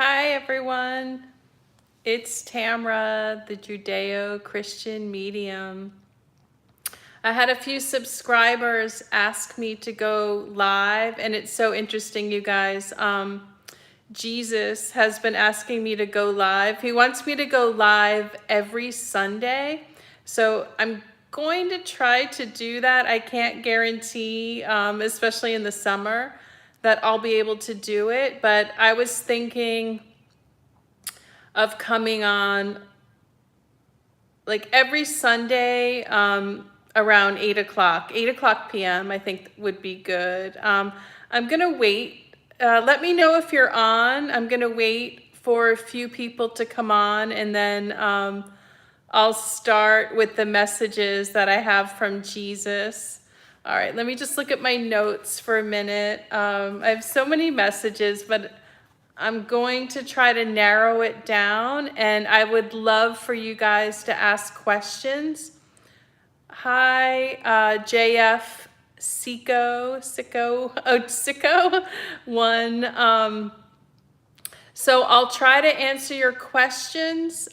Hi everyone, it's Tamra, the Judeo-Christian medium. I had a few subscribers ask me to go live, and it's so interesting, you guys. Jesus has been asking me to go live. He wants me to go live every Sunday, so I'm going to try to do that. I can't guarantee, especially in the summer, that I'll be able to do it, but I was thinking of coming on like every Sunday around 8 o'clock p.m. I think would be good. I'm gonna wait. Let me know if you're on. I'm gonna wait for a few people to come on, and then I'll start with the messages that I have from Jesus. All right, let me just look at my notes for a minute. I have so many messages, but I'm going to try to narrow it down, and I would love for you guys to ask questions. Hi, JF Sicko one. So I'll try to answer your questions.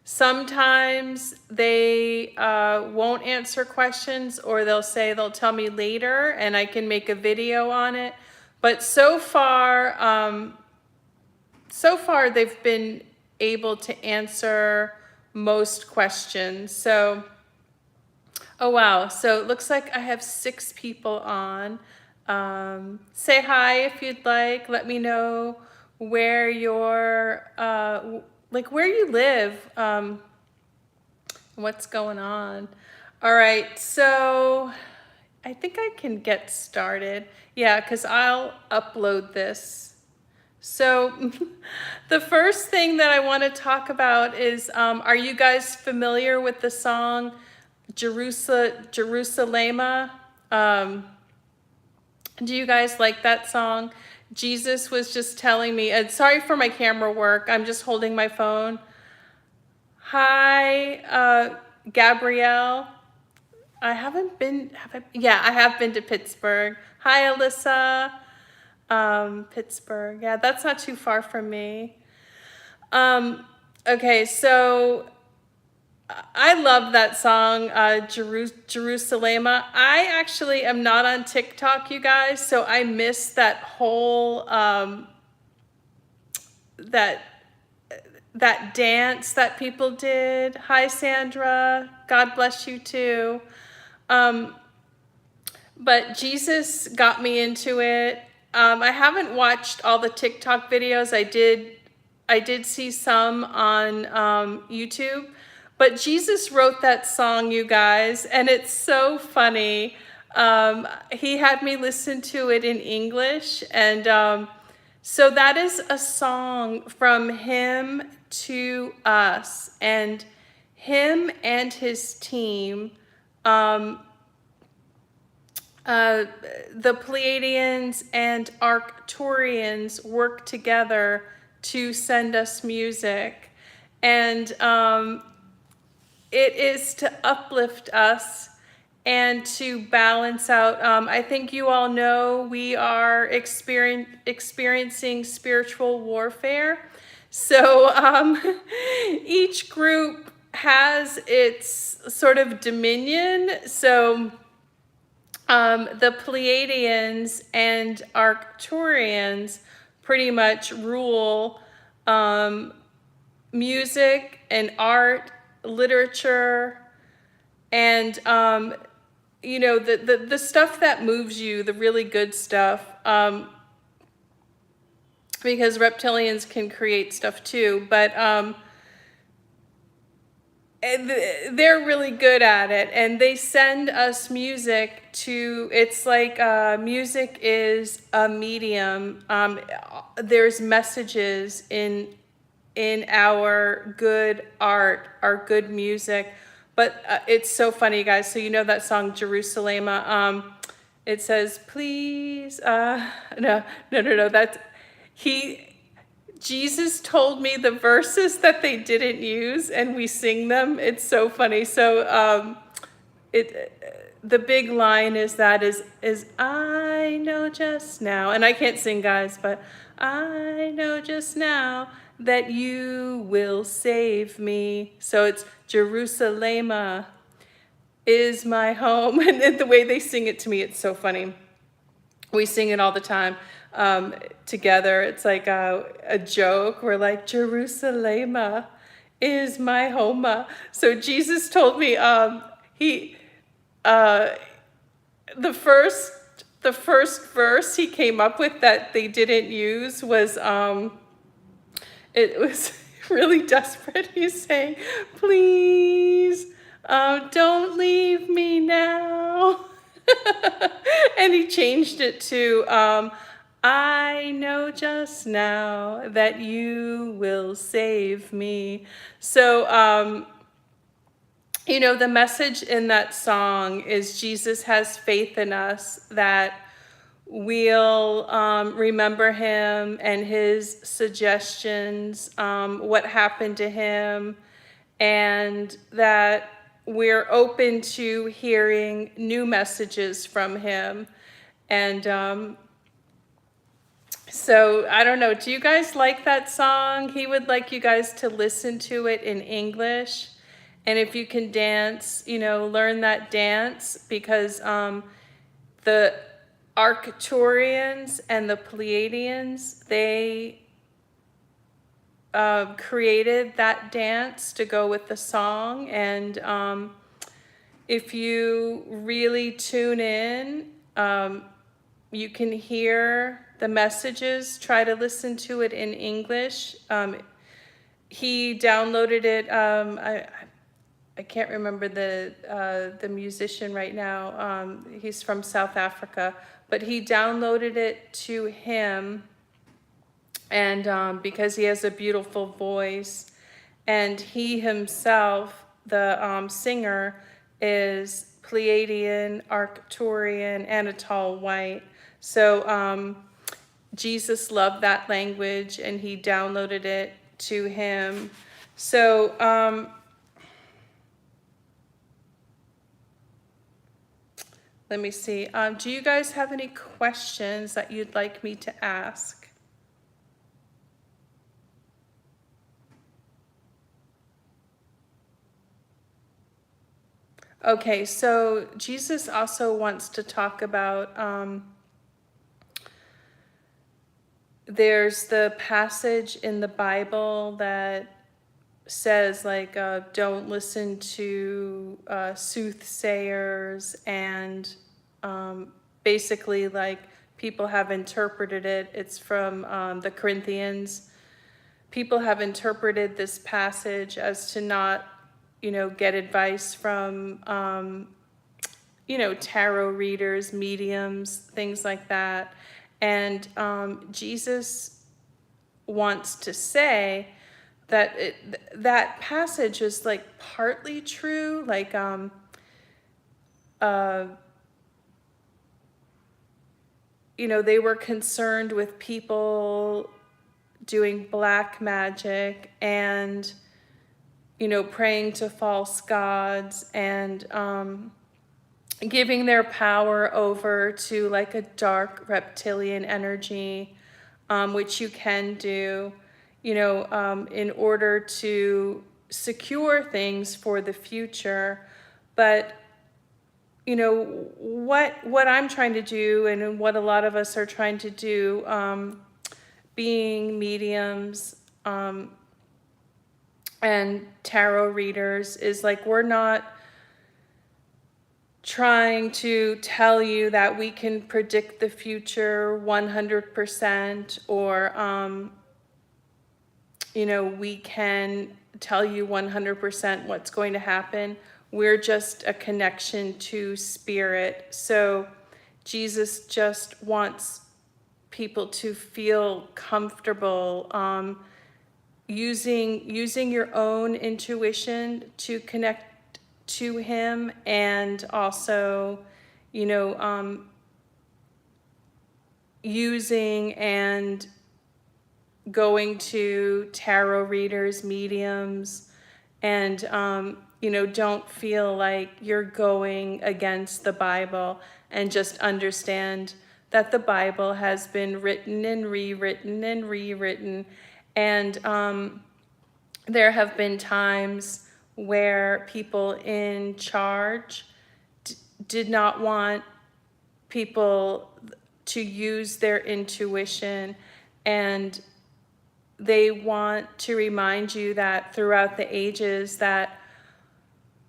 Sometimes they won't answer questions, or they'll tell me later and I can make a video on it. But so far they've been able to answer most questions. So, oh wow, so it looks like I have 6 people on. Say hi if you'd like. Let me know where you're, where you live, what's going on. All right, so I think I can get started. Yeah, because I'll upload this. So the first thing that I want to talk about is, are you guys familiar with the song Jerusalema? Do you guys like that song? Jesus was just telling me, and sorry for my camera work, I'm just holding my phone. Hi, Gabrielle. I haven't been, yeah, I have been to Pittsburgh. Hi, Alyssa. Pittsburgh, yeah, that's not too far from me. Okay, so I love that song, Jerusalema. I actually am not on TikTok, you guys, so I missed that whole, that dance that people did. Hi, Sandra. God bless you too. But Jesus got me into it. I haven't watched all the TikTok videos. I did see some on YouTube. But Jesus wrote that song, you guys, and it's so funny. He had me listen to it in English, and so that is a song from him to us, and him and his team, the Pleiadians and Arcturians work together to send us music, and it is to uplift us and to balance out. I think you all know we are experiencing spiritual warfare. So each group has its sort of dominion. So the Pleiadians and Arcturians pretty much rule music and art, literature, and you know, the stuff that moves you, the really good stuff, because reptilians can create stuff too, but they're really good at it, and they send us music to, it's like music is a medium. There's messages in our good art, our good music. But it's so funny, guys. So you know that song Jerusalema. It says, please, no, that's, Jesus told me the verses that they didn't use, and we sing them. It's so funny. So the big line is that is I know just now, and I can't sing, guys, but I know just now that you will save me. So it's Jerusalem is my home. And the way they sing it to me, it's so funny. We sing it all the time together. It's like a joke. We're like, Jerusalem is my home. So Jesus told me he uh, the first verse he came up with that they didn't use was it was really desperate. He's saying, please don't leave me now. And he changed it to I know just now that you will save me. So you know, the message in that song is Jesus has faith in us that we'll remember him and his suggestions, what happened to him, and that we're open to hearing new messages from him. And so I don't know, do you guys like that song? He would like you guys to listen to it in English. And if you can dance, you know, learn that dance, because the Arcturians and the Pleiadians, they created that dance to go with the song. And if you really tune in, you can hear the messages. Try to listen to it in English. He downloaded it. I can't remember the musician right now. He's from South Africa, but he downloaded it to him, and because he has a beautiful voice, and he himself, the singer, is Pleiadian, Arcturian, and a tall white. So Jesus loved that language, and he downloaded it to him. So let me see. Do you guys have any questions that you'd like me to ask? Okay, so Jesus also wants to talk about, there's the passage in the Bible that says, like, don't listen to soothsayers, and basically, like, people have interpreted it. It's from the Corinthians. People have interpreted this passage as to not, you know, get advice from, you know, tarot readers, mediums, things like that. And Jesus wants to say that that passage is like partly true, like you know, they were concerned with people doing black magic and, you know, praying to false gods, and giving their power over to like a dark reptilian energy, which you can do, you know, in order to secure things for the future. But, you know, what I'm trying to do, and what a lot of us are trying to do, being mediums and tarot readers, is like, we're not trying to tell you that we can predict the future 100%, or you know, we can tell you 100% what's going to happen. We're just a connection to spirit. So Jesus just wants people to feel comfortable using your own intuition to connect to him, and also, you know, using and going to tarot readers, mediums, and don't feel like you're going against the Bible, and just understand that the Bible has been written and rewritten and rewritten. And there have been times where people in charge did not want people to use their intuition, and they want to remind you that throughout the ages that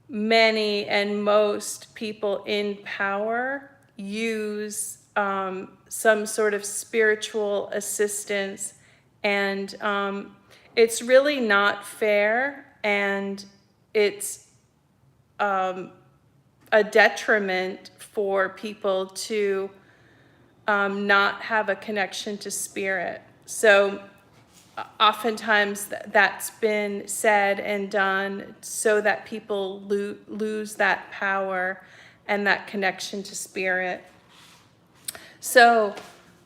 many and most people in power use some sort of spiritual assistance, and it's really not fair, and it's a detriment for people to not have a connection to spirit. So oftentimes that's been said and done so that people lose that power and that connection to spirit. So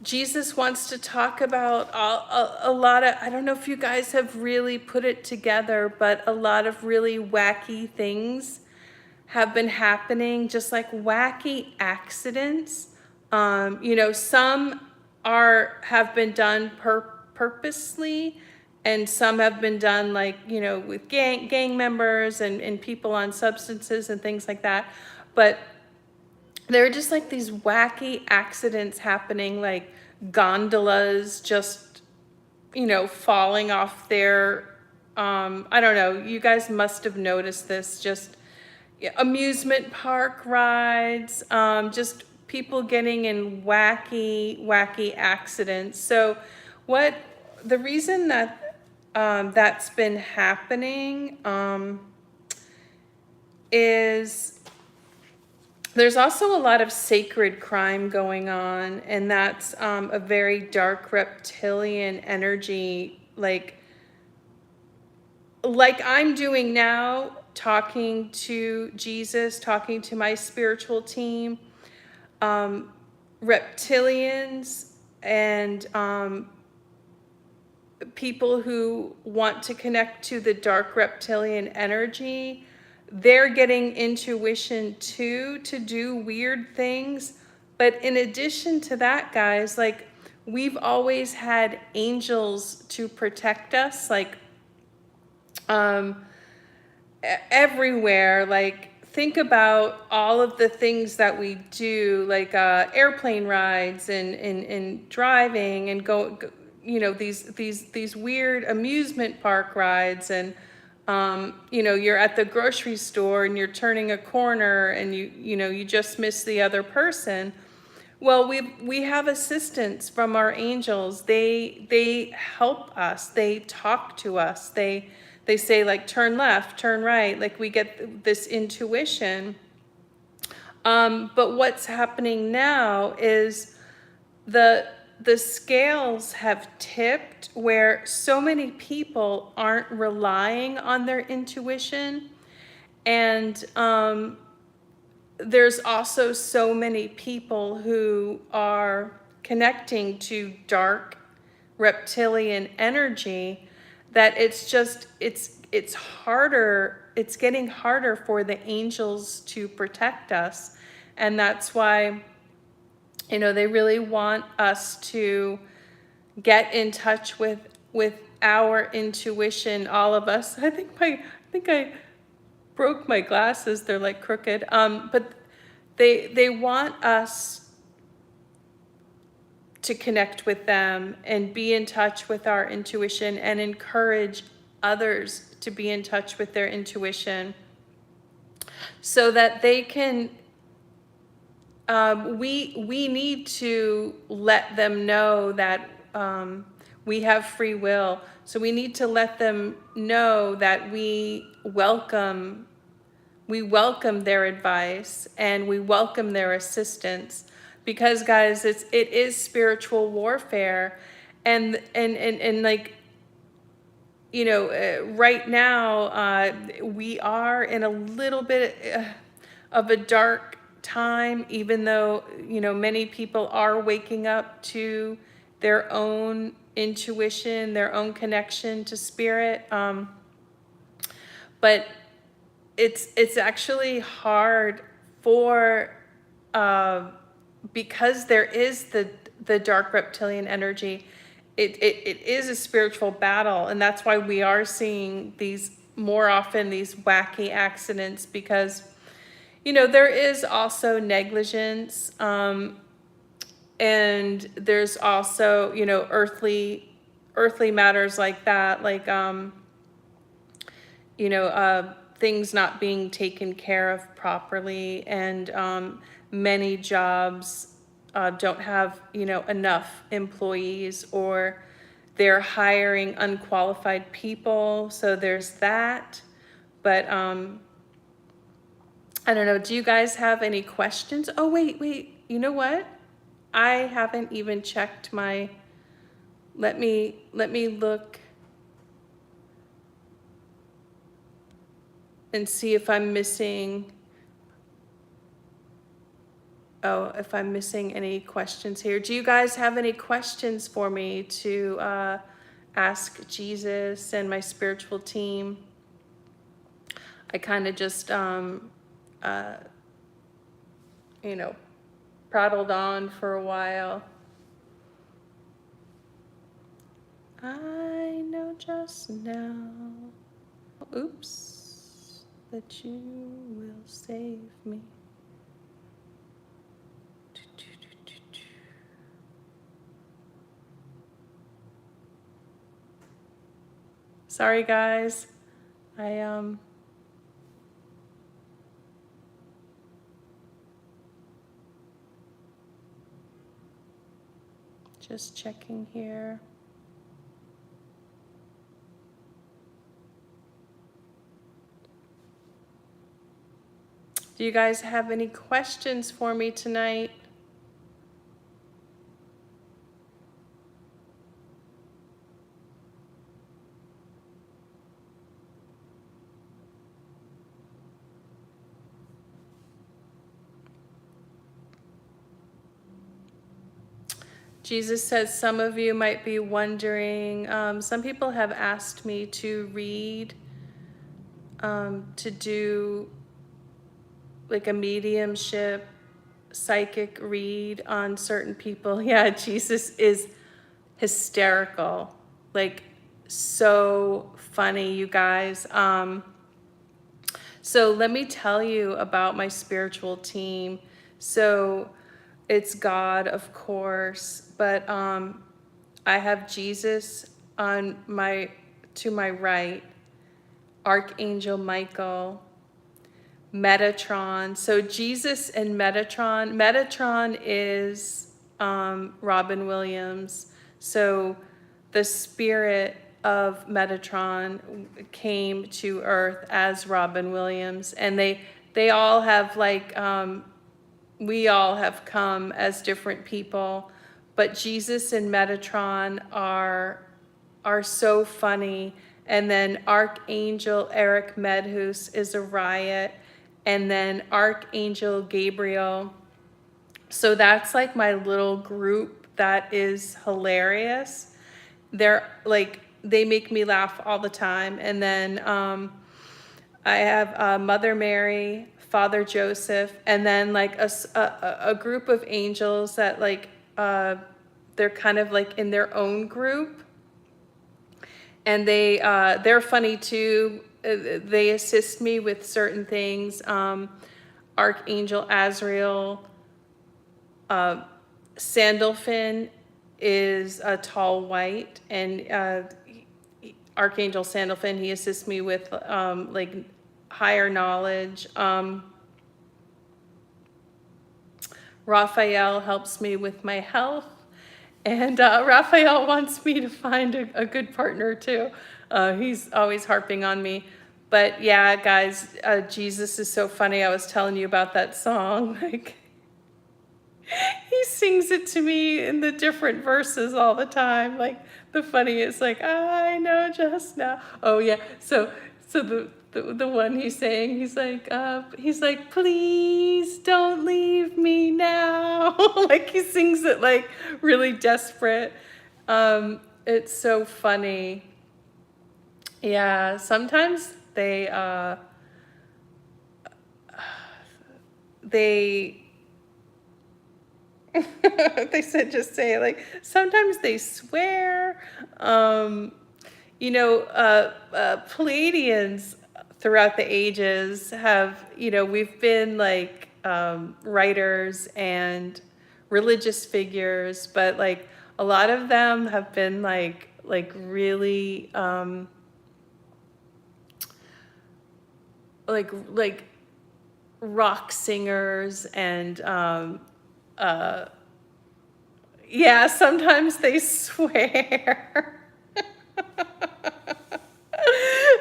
Jesus wants to talk about a lot of, I don't know if you guys have really put it together, but a lot of really wacky things have been happening, just like wacky accidents. Some have been done purposely, and some have been done with gang members and people on substances and things like that. But there are just like these wacky accidents happening, like gondolas just falling off their I don't know, you guys must have noticed this, just amusement park rides, just people getting in wacky accidents. So the reason that that's been happening is there's also a lot of sacred crime going on, and that's a very dark reptilian energy, like I'm doing now, talking to Jesus, talking to my spiritual team. Reptilians and people who want to connect to the dark reptilian energy, they're getting intuition too, to do weird things. But in addition to that, guys, like, we've always had angels to protect us, like everywhere. Like, think about all of the things that we do, like airplane rides and driving and go these weird amusement park rides, and you're at the grocery store and you're turning a corner and you just miss the other person. Well, we have assistance from our angels. They help us. They talk to us. They say, like, turn left, turn right. Like, we get this intuition. But what's happening now is the scales have tipped, where so many people aren't relying on their intuition. And there's also so many people who are connecting to dark reptilian energy that it's harder, it's getting harder for the angels to protect us. And that's why they really want us to get in touch with our intuition, all of us. I think I broke my glasses, they're like crooked. But they want us to connect with them and be in touch with our intuition, and encourage others to be in touch with their intuition, so that they can we need to let them know that we have free will. So we need to let them know that we welcome their advice and we welcome their assistance, because, guys, it is spiritual warfare. And like, right now we are in a little bit of a dark time, even though many people are waking up to their own intuition, their own connection to spirit. But it's actually hard for, because there is the dark reptilian energy. It is a spiritual battle, and that's why we are seeing these more often, these wacky accidents, because there is also negligence, and there's also earthly matters like that, like things not being taken care of properly, and many jobs don't have enough employees, or they're hiring unqualified people, so there's that. But I don't know, do you guys have any questions? Oh, wait, you know what? I haven't even checked my, let me look and see if I'm missing, if I'm missing any questions here. Do you guys have any questions for me to ask Jesus and my spiritual team? I kind of just, prattled on for a while. I know just now, oops, that you will save me. Sorry, guys. Just checking here. Do you guys have any questions for me tonight? Jesus says some of you might be wondering, some people have asked me to read, to do like a mediumship, psychic read on certain people. Yeah, Jesus is hysterical, like so funny, you guys. So let me tell you about my spiritual team. So it's God, of course, but I have Jesus to my right, Archangel Michael, Metatron. So Jesus and Metatron. Metatron is Robin Williams. So the spirit of Metatron came to Earth as Robin Williams, and they all have we all have come as different people, but Jesus and Metatron are so funny. And then Archangel Eric Medhus is a riot, and then Archangel Gabriel. So that's like my little group that is hilarious. They're like, they make me laugh all the time. And then I have Mother Mary, Father Joseph, and then like a group of angels that they're kind of like in their own group, and they're funny too. They assist me with certain things. Archangel Azrael, Sandalphon is a tall white, and Archangel Sandalphon, he assists me with like higher knowledge. Raphael helps me with my health, and Raphael wants me to find a good partner too. He's always harping on me. But yeah, guys, Jesus is so funny. I was telling you about that song. Like, he sings it to me in the different verses all the time. Like the funniest, like, I know just now. Oh yeah. So the one he's saying, he's like, please don't leave me now. Like he sings it like really desperate. It's so funny. Yeah, sometimes they they they said just say it. Like sometimes they swear. Um, Palladians throughout the ages have, we've been like writers and religious figures, but like a lot of them have been like really like rock singers and yeah, sometimes they swear.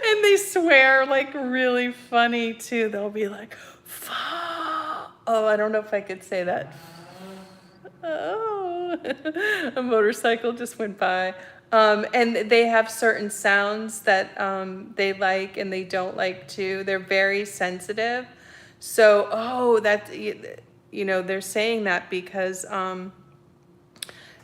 And they swear like really funny too. They'll be like, "Fuck." Oh, I don't know if I could say that. Oh, a motorcycle just went by. And they have certain sounds that they like and they don't like too. They're very sensitive. So, they're saying that because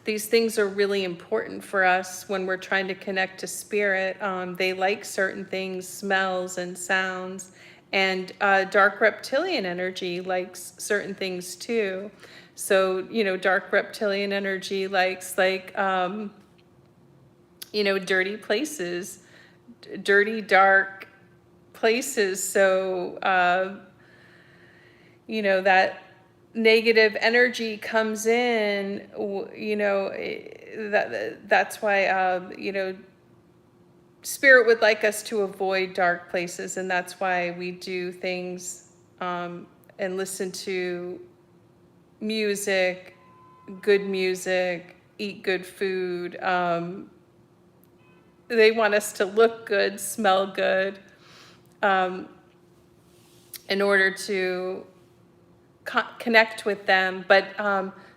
these things are really important for us when we're trying to connect to spirit. They like certain things, smells and sounds, and dark reptilian energy likes certain things too. So, dark reptilian energy likes dirty places, dirty, dark places. So, that negative energy comes in, that's why, spirit would like us to avoid dark places. And that's why we do things and listen to music, good music, eat good food. They want us to look good, smell good, in order to connect with them. But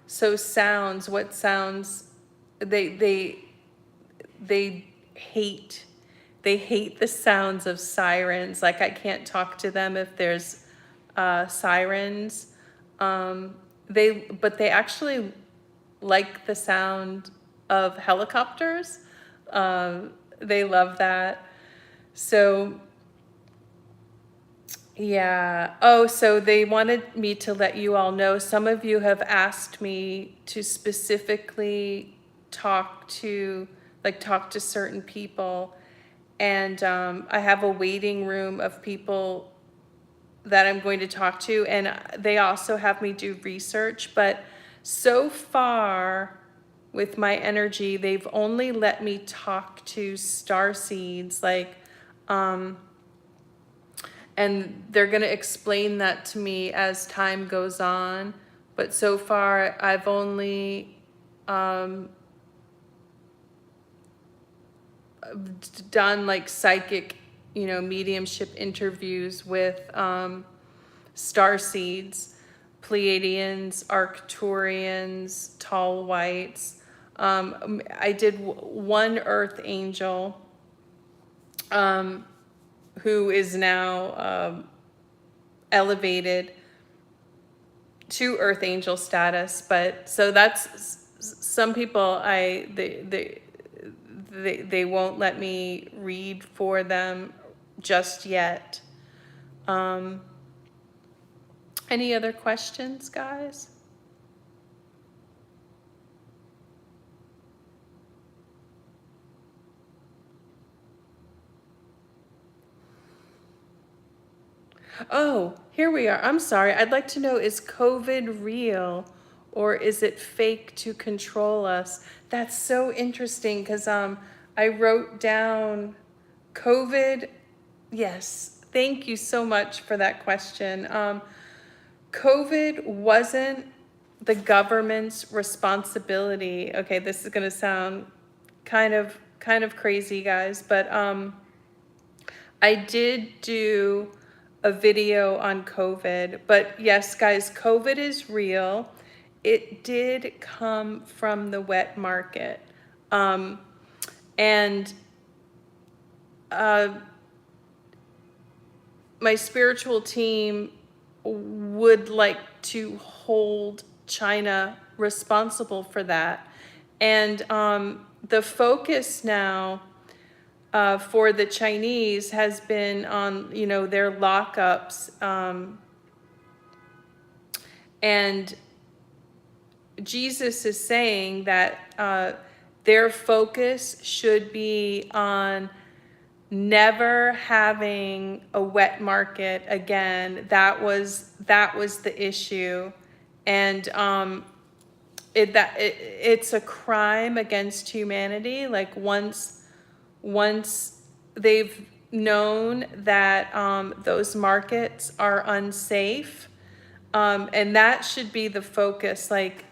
so sounds, what sounds they hate. They hate the sounds of sirens. Like I can't talk to them if there's sirens. But they actually like the sound of helicopters. They love that. So yeah. Oh, so they wanted me to let you all know. Some of you have asked me to specifically talk to certain people. And I have a waiting room of people that I'm going to talk to. And they also have me do research. But so far with my energy, they've only let me talk to star seeds. And they're going to explain that to me as time goes on. But so far, I've only done like psychic, mediumship interviews with star seeds, Pleiadians, Arcturians, tall whites. I did one earth angel who is now elevated to earth angel status. But so that's some people they won't let me read for them just yet. Any other questions, guys? Oh, here we are. I'm sorry. I'd like to know, is COVID real or is it fake to control us? That's so interesting because I wrote down COVID. Yes, thank you so much for that question. COVID wasn't the government's responsibility. Okay, this is going to sound kind of crazy, guys, but I did do a video on COVID. But yes, guys, COVID is real. It did come from the wet market. And my spiritual team would like to hold China responsible for that. And the focus now for the Chinese has been on, their lockups. And Jesus is saying that their focus should be on never having a wet market again. That was the issue. And it's a crime against humanity. Like once they've known that those markets are unsafe, and that should be the focus. Like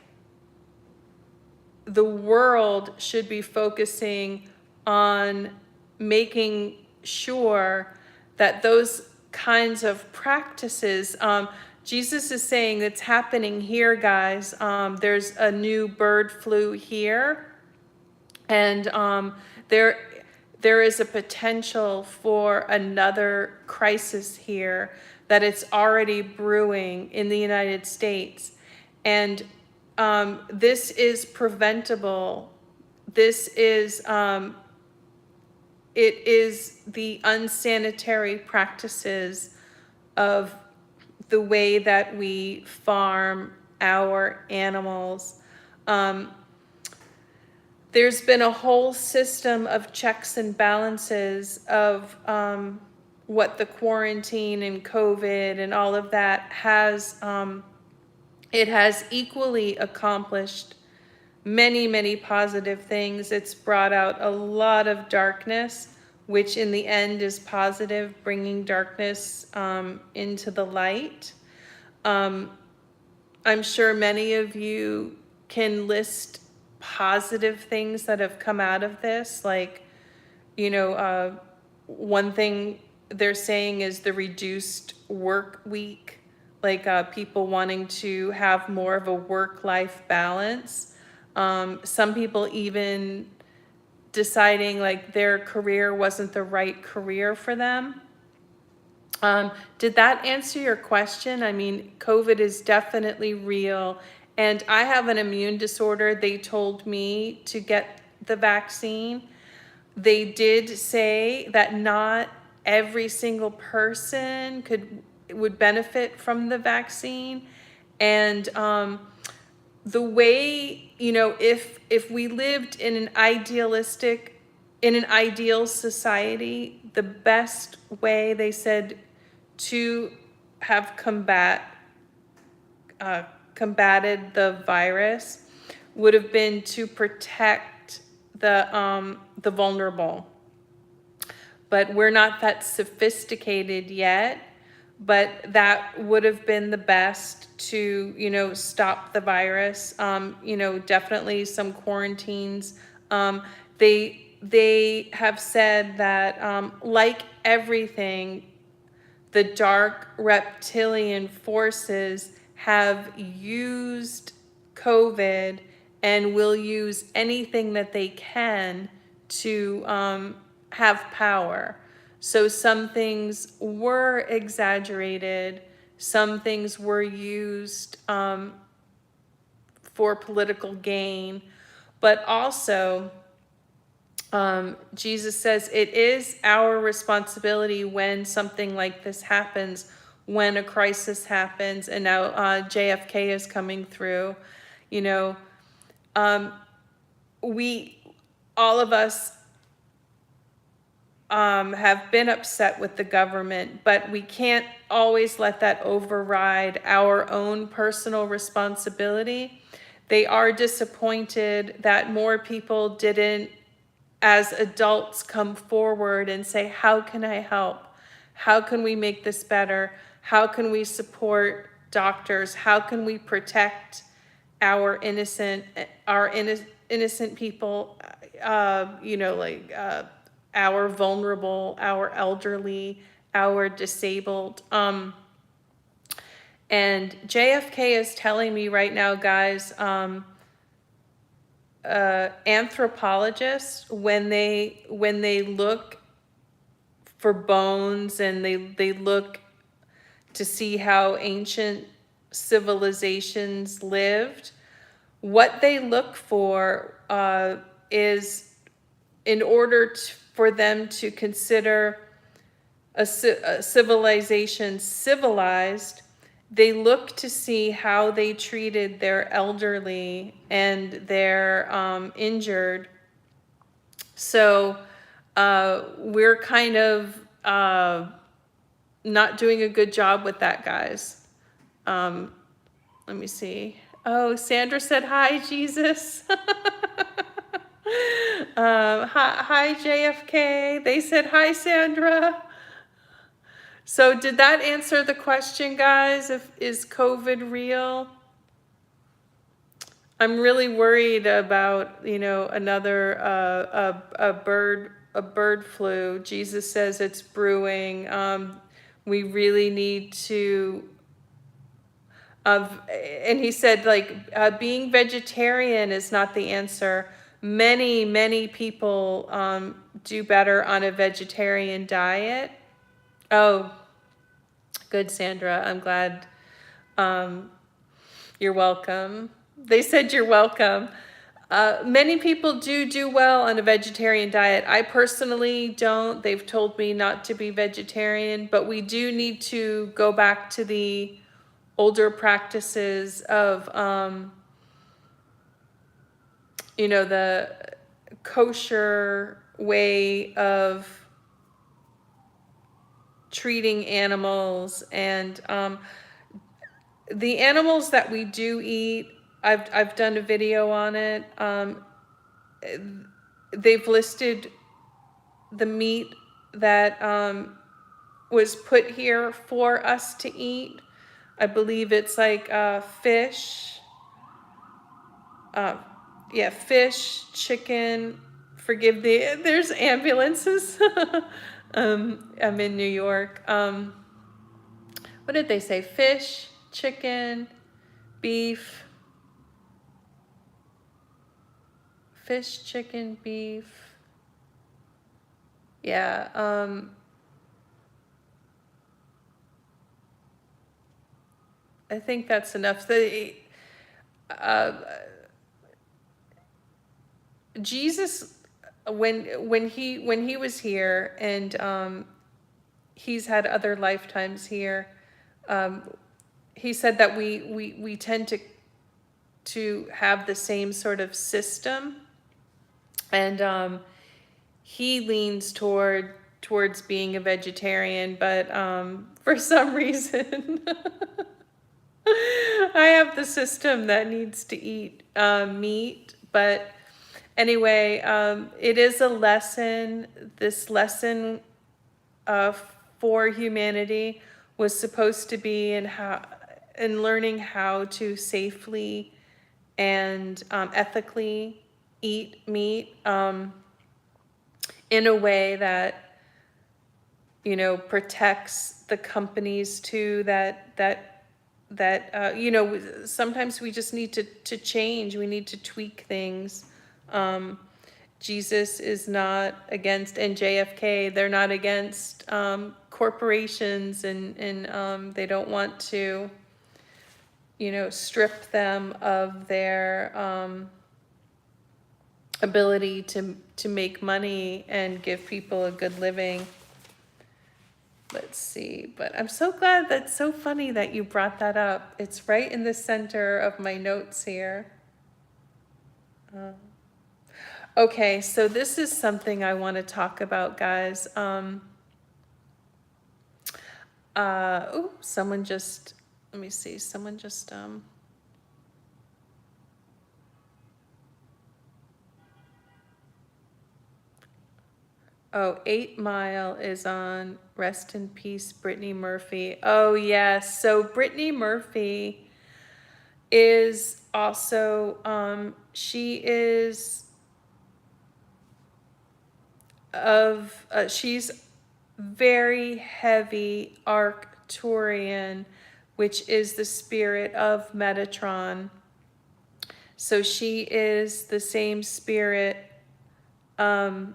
the world should be focusing on making sure that those kinds of practices, Jesus is saying it's happening here, guys. There's a new bird flu here, and there is a potential for another crisis here, that it's already brewing in the United States. And this is preventable. This is it is the unsanitary practices of the way that we farm our animals. There's been a whole system of checks and balances of what the quarantine and COVID and all of that has. It has equally accomplished many, many positive things. It's brought out a lot of darkness, which in the end is positive, bringing darkness into the light. I'm sure many of you can list positive things that have come out of this. Like, one thing they're saying is the reduced work week, like people wanting to have more of a work-life balance. Some people even deciding like their career wasn't the right career for them. Did that answer your question? I mean, COVID is definitely real, and I have an immune disorder. They told me to get the vaccine. They did say that not every single person would benefit from the vaccine. And the way, if we lived in an ideal society, the best way, they said, to have combated the virus would have been to protect the vulnerable. But we're not that sophisticated yet. But that would have been the best to, stop the virus. Definitely some quarantines. They have said that, like everything, the dark reptilian forces have used COVID and will use anything that they can to have power. So some things were exaggerated, some things were used for political gain, but also Jesus says it is our responsibility when something like this happens, when a crisis happens, and now JFK is coming through. All of us have been upset with the government, but we can't always let that override our own personal responsibility. They are disappointed that more people didn't, as adults, come forward and say, how can I help? How can we make this better? How can we support doctors? How can we protect our innocent people, our vulnerable, our elderly, our disabled. And JFK is telling me right now, guys, anthropologists, when they look for bones and they look to see how ancient civilizations lived, what they look for is, in order for them to consider a civilization civilized, they look to see how they treated their elderly and their injured. So we're kind of not doing a good job with that, guys. Let me see. Oh, Sandra said, hi, Jesus. Hi, JFK. They said, hi, Sandra. So did that answer the question, guys? Is COVID real? I'm really worried about, another a bird flu. Jesus says it's brewing. We really need to and he said, like, being vegetarian is not the answer. Many people do better on a vegetarian diet. Oh, good, Sandra. I'm glad. You're welcome. They said you're welcome. Many people do well on a vegetarian diet. I personally don't. They've told me not to be vegetarian, but we do need to go back to the older practices of, the kosher way of treating animals. And the animals that we do eat, I've done a video on it. They've listed the meat that was put here for us to eat. I believe it's like fish. Fish, chicken. There's ambulances. I'm in New York. What did they say? Fish, chicken, beef. Fish, chicken, beef. Yeah. I think that's enough. Jesus, when he was here, and he's had other lifetimes here, he said that we tend to have the same sort of system, and he leans towards being a vegetarian, but for some reason I have the system that needs to eat meat. But anyway, it is a lesson. This lesson for humanity was supposed to be in learning how to safely and ethically eat meat in a way that protects the companies too. That sometimes we just need to change. We need to tweak things. Jesus is not against, and JFK, they're not against corporations, and they don't want to strip them of their ability to make money and give people a good living. Let's see, but I'm so glad. That's so funny that you brought that up. It's right in the center of my notes here. Okay, so this is something I want to talk about, guys. Someone just, let me see, someone just, 8 Mile is on. Rest in peace, Brittany Murphy. Oh, yes. So Brittany Murphy is also, she is she's very heavy Arcturian, which is the spirit of Metatron. So she is the same spirit as,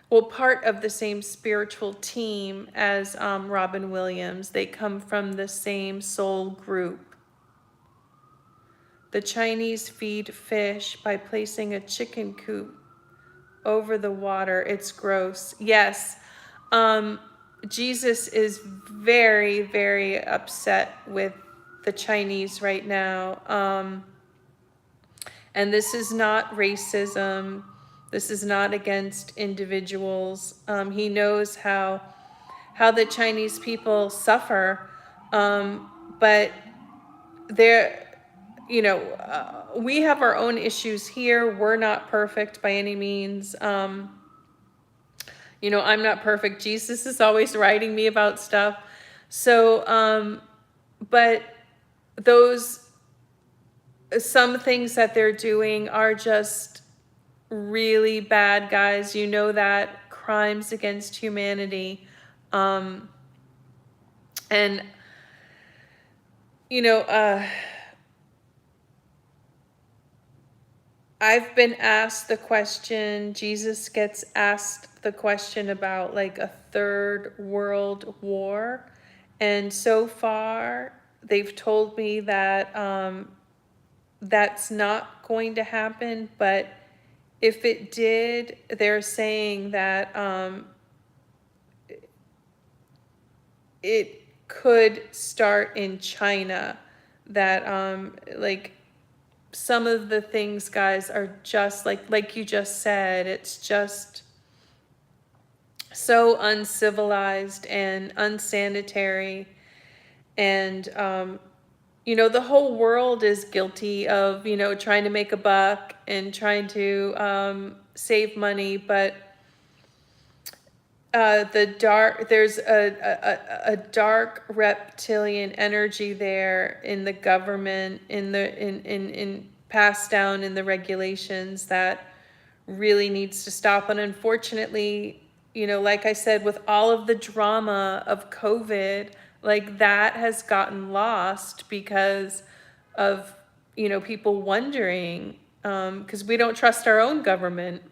well, part of the same spiritual team as Robin Williams. They come from the same soul group. The Chinese feed fish by placing a chicken coop over the water. It's gross. Yes. Jesus is very, very upset with the Chinese right now. And this is not racism. This is not against individuals. He knows how the Chinese people suffer, but they're, we have our own issues here. We're not perfect by any means. I'm not perfect. Jesus is always writing me about stuff. So, but those, some things that they're doing are just really bad, guys. You know that. Crimes against humanity. And, you know, I've been asked the question, Jesus gets asked the question about like a third world war. And so far, they've told me that that's not going to happen. But if it did, they're saying that it could start in China. That like some of the things, guys, are just like you just said, it's just so uncivilized and unsanitary. And the whole world is guilty of trying to make a buck and trying to save money. But there's a dark reptilian energy there in the government, in passed down in the regulations, that really needs to stop. And unfortunately, like I said, with all of the drama of COVID, like that has gotten lost because of people wondering, because we don't trust our own government.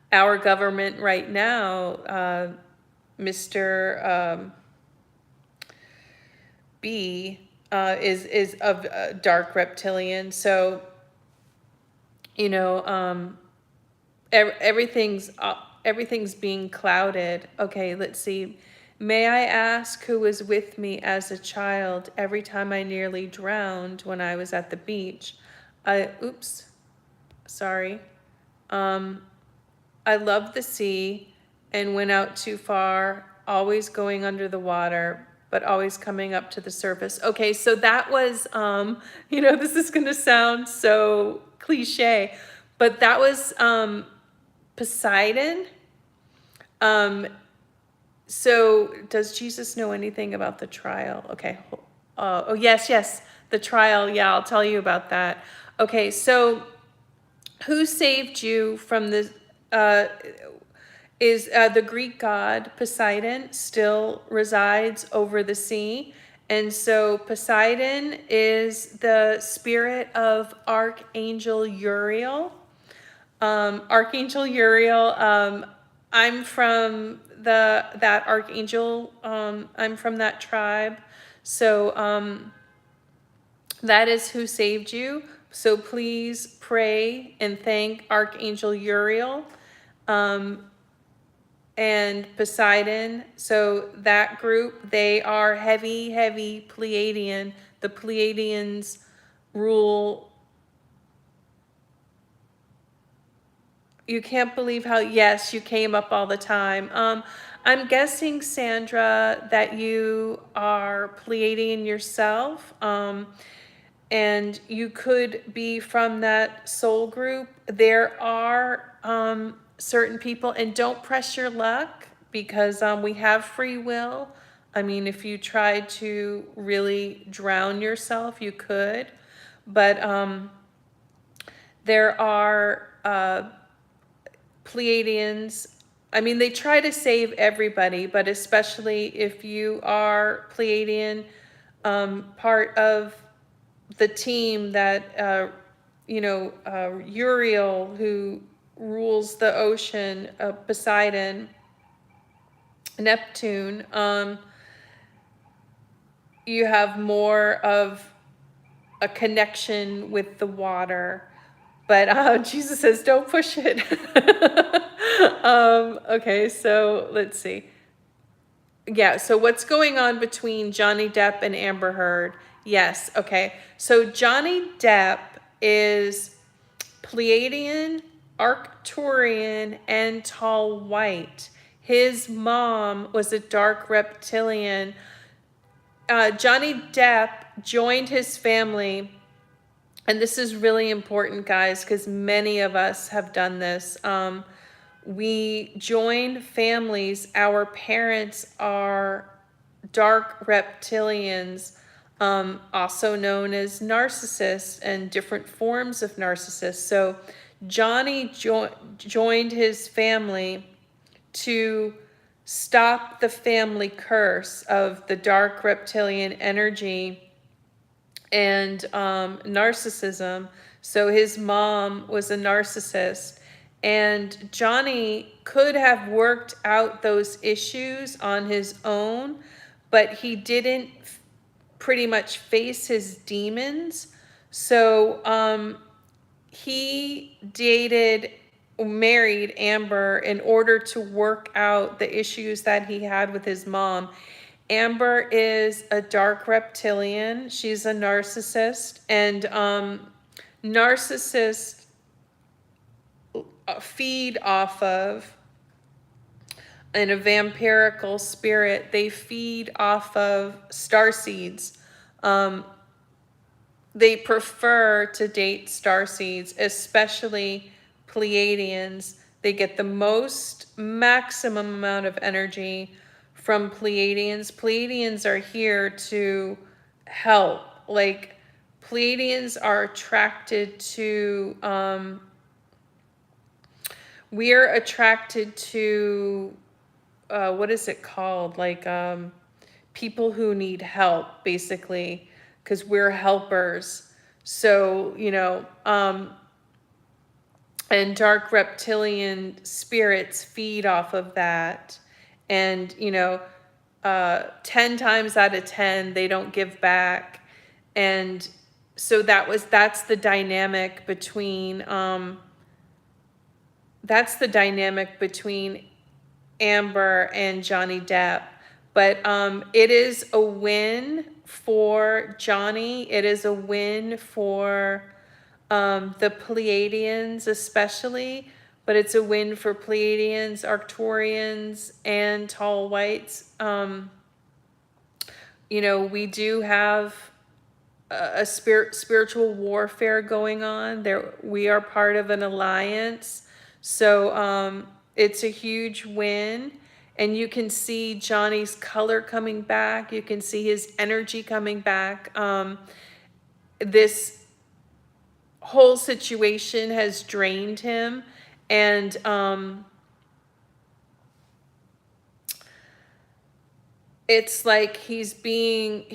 Our government right now, Mr. B, is of dark reptilian. So, everything's being clouded. Okay, let's see. May I ask who was with me as a child every time I nearly drowned when I was at the beach? Oops, sorry. I loved the sea and went out too far, always going under the water, but always coming up to the surface. Okay, so that was, this is going to sound so cliche, but that was Poseidon. So does Jesus know anything about the trial? Okay. Oh, yes, the trial. Yeah, I'll tell you about that. Okay, so who saved you from the is the Greek god Poseidon still resides over the sea. And so Poseidon is the spirit of Archangel Uriel. Archangel Uriel, I'm from that archangel, I'm from that tribe. So that is who saved you. So please pray and thank Archangel Uriel. And Poseidon. So that group, they are heavy, heavy Pleiadian. The Pleiadians rule. You can't believe how, yes, you came up all the time. I'm guessing, Sandra, that you are Pleiadian yourself. And you could be from that soul group. There are certain people, and don't press your luck, because we have free will. I mean, if you tried to really drown yourself, you could. But there are Pleiadians. I mean, they try to save everybody, but especially if you are Pleiadian, part of the team that, Uriel, who rules the ocean, Poseidon, Neptune, you have more of a connection with the water. But Jesus says, don't push it. Okay, so let's see. Yeah, so what's going on between Johnny Depp and Amber Heard? Yes, okay. So Johnny Depp is Pleiadian, Arcturian, and tall white. His mom was a dark reptilian. Johnny Depp joined his family, and this is really important, guys, because many of us have done this. We join families. Our parents are dark reptilians, also known as narcissists and different forms of narcissists. So Johnny joined his family to stop the family curse of the dark reptilian energy and narcissism. So his mom was a narcissist, and Johnny could have worked out those issues on his own, but he didn't pretty much face his demons. So he married Amber in order to work out the issues that he had with his mom. Amber is a dark reptilian. She's a narcissist, and narcissists feed off of, in a vampirical spirit, they feed off of starseeds. They prefer to date starseeds, especially Pleiadians. They get the most maximum amount of energy from Pleiadians. Pleiadians are here to help. Like, Pleiadians are attracted to, we're attracted to, what is it called? Like, people who need help, basically, because we're helpers. So, and dark reptilian spirits feed off of that. And, 10 times out of 10, they don't give back. And so that's the dynamic between, Amber and Johnny Depp. But it is a win for Johnny. It is a win for the Pleiadians especially, but it's a win for Pleiadians, Arcturians, and tall whites. We do have a spiritual warfare going on. We are part of an alliance. So it's a huge win. And you can see Johnny's color coming back. You can see his energy coming back. This whole situation has drained him. And it's like he's being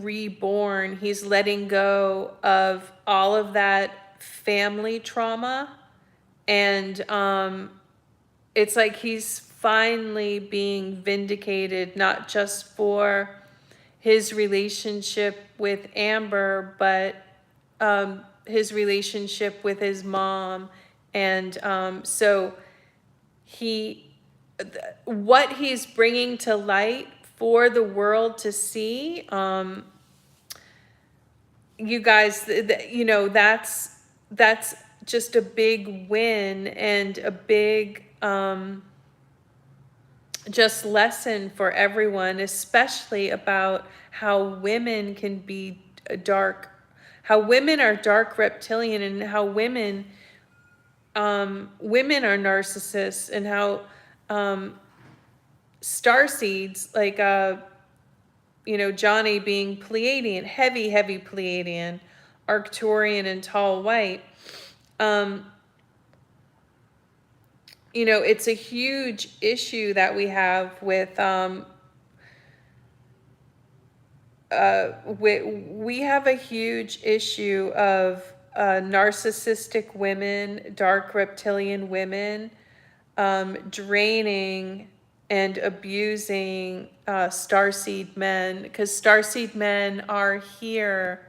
reborn. He's letting go of all of that family trauma. And it's like he's finally being vindicated, not just for his relationship with Amber, but his relationship with his mom. And so what he's bringing to light for the world to see, you guys, that's just a big win and a big just lesson for everyone, especially about how women can be how women are dark reptilian, and how women are narcissists, and how starseeds, like Johnny being Pleiadian, heavy Pleiadian, Arcturian, and tall white. It's a huge issue that we have with we have a huge issue of narcissistic women, dark reptilian women, draining and abusing starseed men, because starseed men are here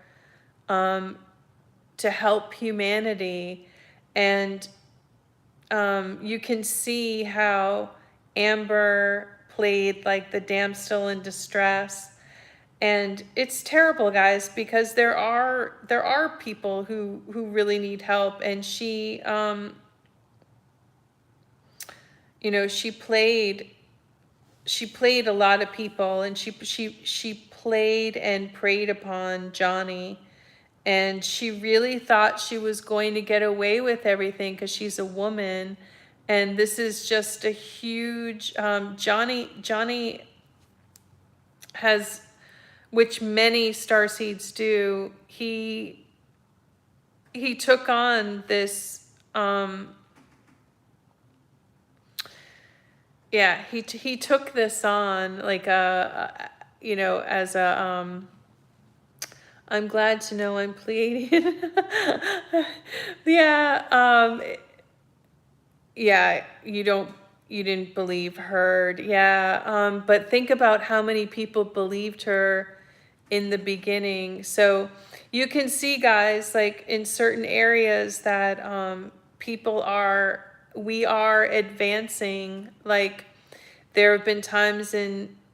help humanity. And you can see how Amber played like the damsel in distress. And it's terrible, guys, because there are people who really need help. And she you know, she played a lot of people, and she played and preyed upon Johnny. And she really thought she was going to get away with everything because she's a woman. And this is just a huge Johnny has, which many starseeds do, he took on this yeah, he took this on like you know, as a I'm glad to know I'm Pleiadian. Yeah, yeah, you didn't believe Heard. Yeah, but think about how many people believed her in the beginning. So you can see, guys, like in certain areas that we are advancing. Like there have been times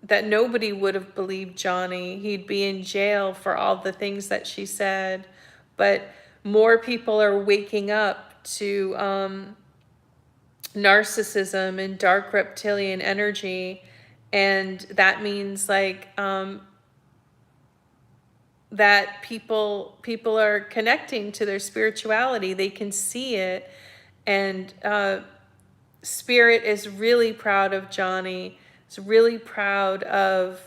that nobody would have believed Johnny. He'd be in jail for all the things that she said. But more people are waking up to narcissism and dark reptilian energy. And that means like that people are connecting to their spirituality. They can see it. And Spirit is really proud of Johnny. It's really proud of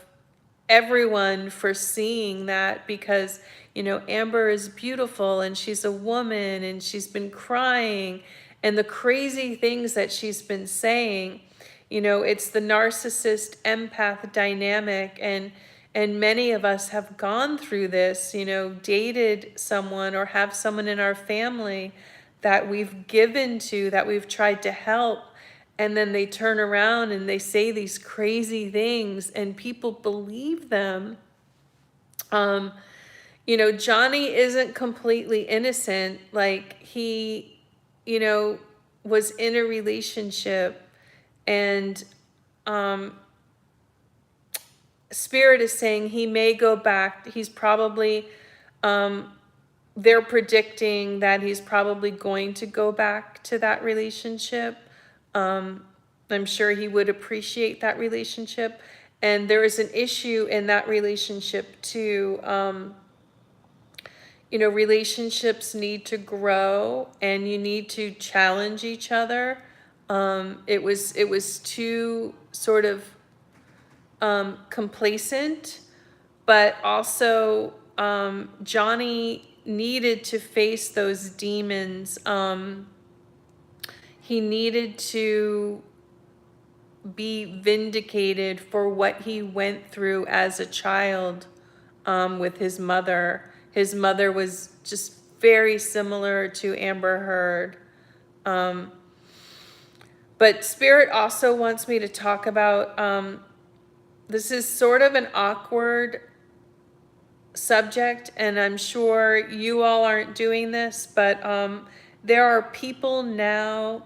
everyone for seeing that, because you know, Amber is beautiful and she's a woman and she's been crying, and the crazy things that she's been saying, you know, it's the narcissist empath dynamic. And many of us have gone through this, you know, dated someone or have someone in our family that we've given to, that we've tried to help, and then they turn around and they say these crazy things and people believe them. You know, Johnny isn't completely innocent. Like he, you know, was in a relationship, and Spirit is saying he may go back. He's probably, they're predicting that he's probably going to go back to that relationship. I'm sure he would appreciate that relationship. And there is an issue in that relationship too. You know, relationships need to grow and you need to challenge each other. It was too sort of complacent, but also Johnny needed to face those demons. He needed to be vindicated for what he went through as a child with his mother. His mother was just very similar to Amber Heard. But Spirit also wants me to talk about, this is sort of an awkward subject, and I'm sure you all aren't doing this, but there are people now,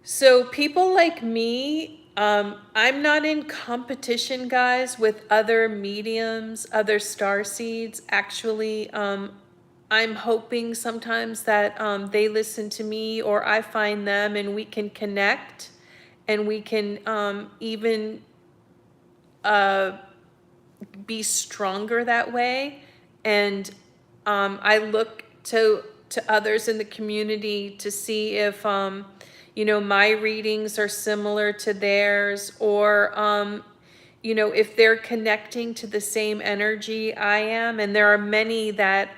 so people like me, I'm not in competition, guys, with other mediums, other starseeds. Actually, I'm hoping sometimes that they listen to me or I find them and we can connect, and we can even be stronger that way. And I look to others in the community to see if you know, my readings are similar to theirs, or you know, if they're connecting to the same energy I am. And there are many that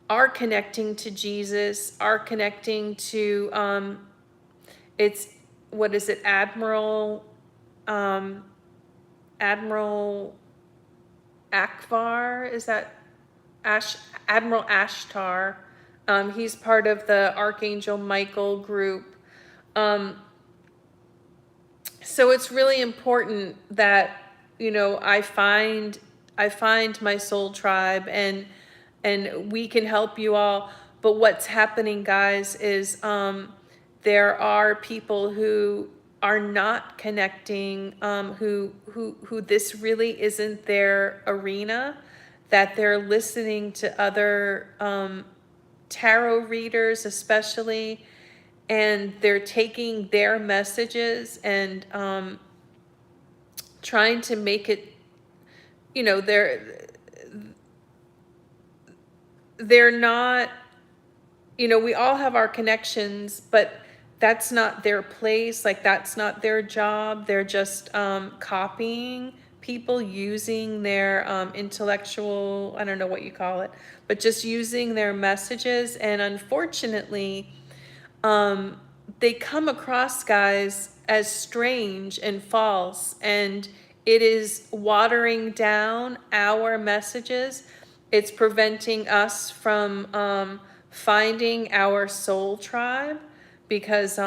are connecting to Jesus, are connecting to it's, what is it, Admiral Akbar, is that Admiral Ashtar? He's part of the Archangel Michael group. So it's really important that, you know, I find my soul tribe. And and we can help you all. But what's happening, guys, is there are people who are not connecting, who this really isn't their arena, that they're listening to other tarot readers, especially, and they're taking their messages and trying to make it, you know, they're not, you know, we all have our connections, but that's not their place. Like, that's not their job. They're just copying people, using their intellectual, I don't know what you call it, but just using their messages. And unfortunately, they come across, guys, as strange and false, and it is watering down our messages. It's preventing us from finding our soul tribe, because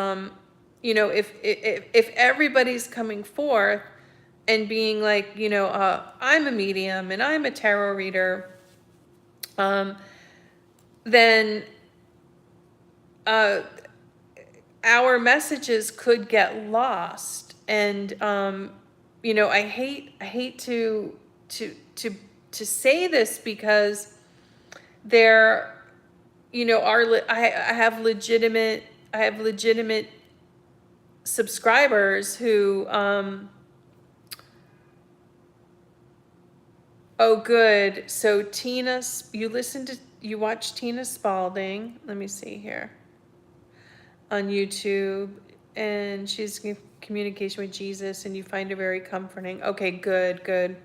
you know, if everybody's coming forth and being like, you know, I'm a medium and I'm a tarot reader, then our messages could get lost. And you know, I hate to say this, because there, you know, I have legitimate subscribers who oh, good. So Tina, you watch Tina Spalding, let me see here, on YouTube, and she's in communication with Jesus, and you find her very comforting. Okay, good.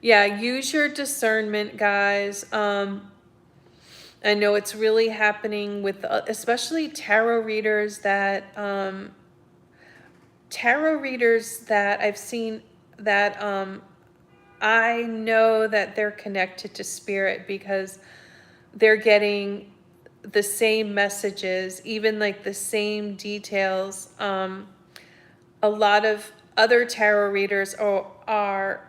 Yeah, use your discernment, guys. I know it's really happening with especially tarot readers that I've seen, that I know that they're connected to spirit, because they're getting the same messages, even like the same details. A lot of other tarot readers are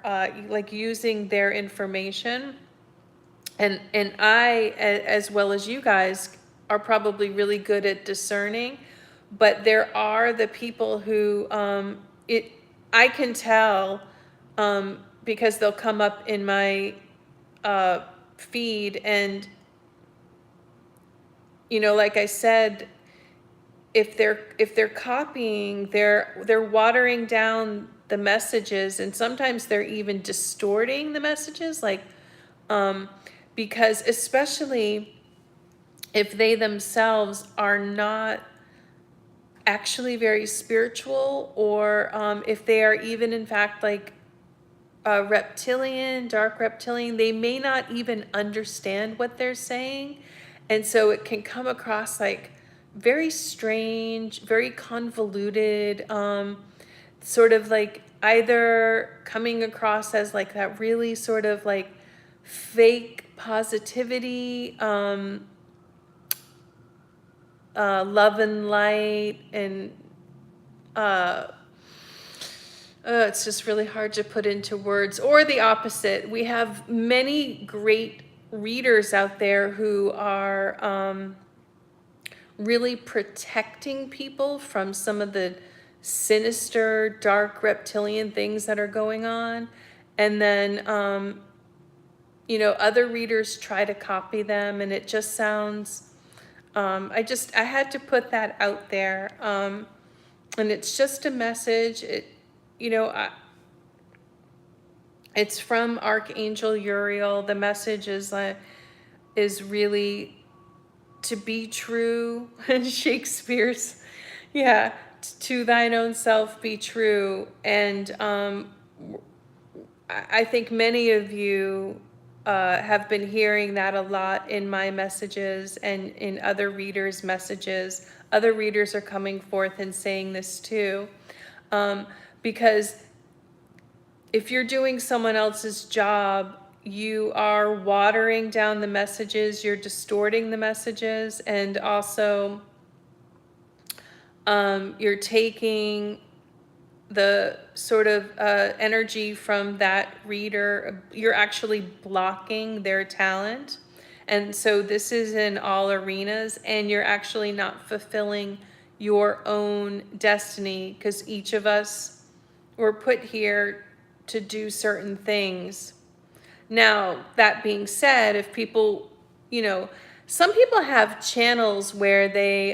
like using their information, and I, as well as you guys, are probably really good at discerning, but there are the people who I can tell, because they'll come up in my feed, and you know, like I said, if they're copying, they're watering down the messages, and sometimes they're even distorting the messages, like because especially if they themselves are not actually very spiritual, or if they are even in fact like a reptilian, dark reptilian, they may not even understand what they're saying. And so it can come across like very strange, very convoluted, sort of like either coming across as like that really sort of like fake positivity, love and light, and it's just really hard to put into words, or the opposite. We have many great readers out there who are really protecting people from some of the sinister, dark reptilian things that are going on. And then, you know, other readers try to copy them, and it just sounds, I had to put that out there. And it's just a message. You know, it's from Archangel Uriel. The message is really to be true. And Shakespeare's, yeah, to thine own self be true. And I think many of you have been hearing that a lot in my messages and in other readers' messages. Other readers are coming forth and saying this too. Because if you're doing someone else's job, you are watering down the messages, you're distorting the messages, and also you're taking the sort of energy from that reader, you're actually blocking their talent. And so this is in all arenas, and you're actually not fulfilling your own destiny, because each of us were put here to do certain things. Now, that being said, if people, some people have channels where they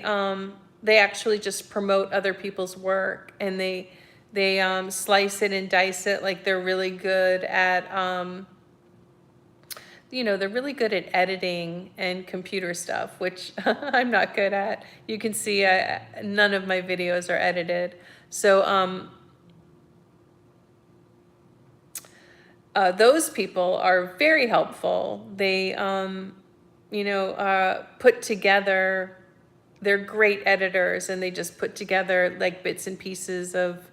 actually just promote other people's work, and they slice it and dice it, like they're really good at they're really good at editing and computer stuff, which I'm not good at. You can see none of my videos are edited. So those people are very helpful. They, put together, they're great editors, and they just put together like bits and pieces of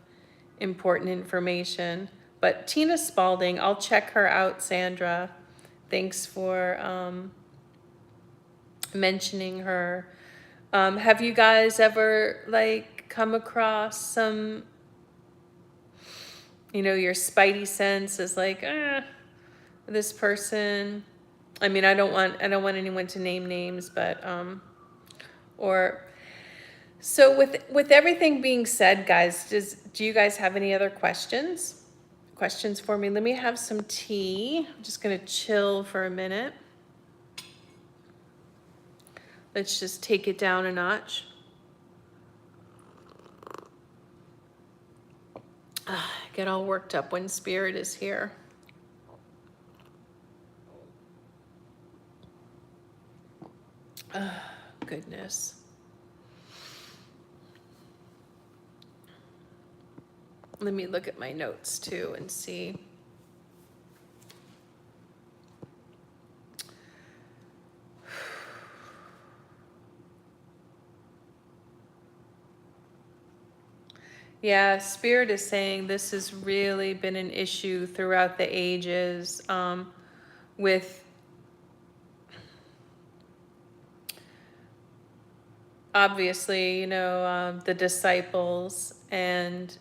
important information. But Tina Spalding, I'll check her out, Sandra. Thanks for mentioning her. Have you guys ever like come across some, your spidey sense is like, this person, I mean, I don't want anyone to name names, but or so with everything being said, guys, do you guys have any other questions for me? Let me have some tea. I'm just gonna chill for a minute. Let's just take it down a notch. Get all worked up when spirit is here. Goodness. Let me look at my notes too and see. Yeah, Spirit is saying this has really been an issue throughout the ages with obviously, the disciples, and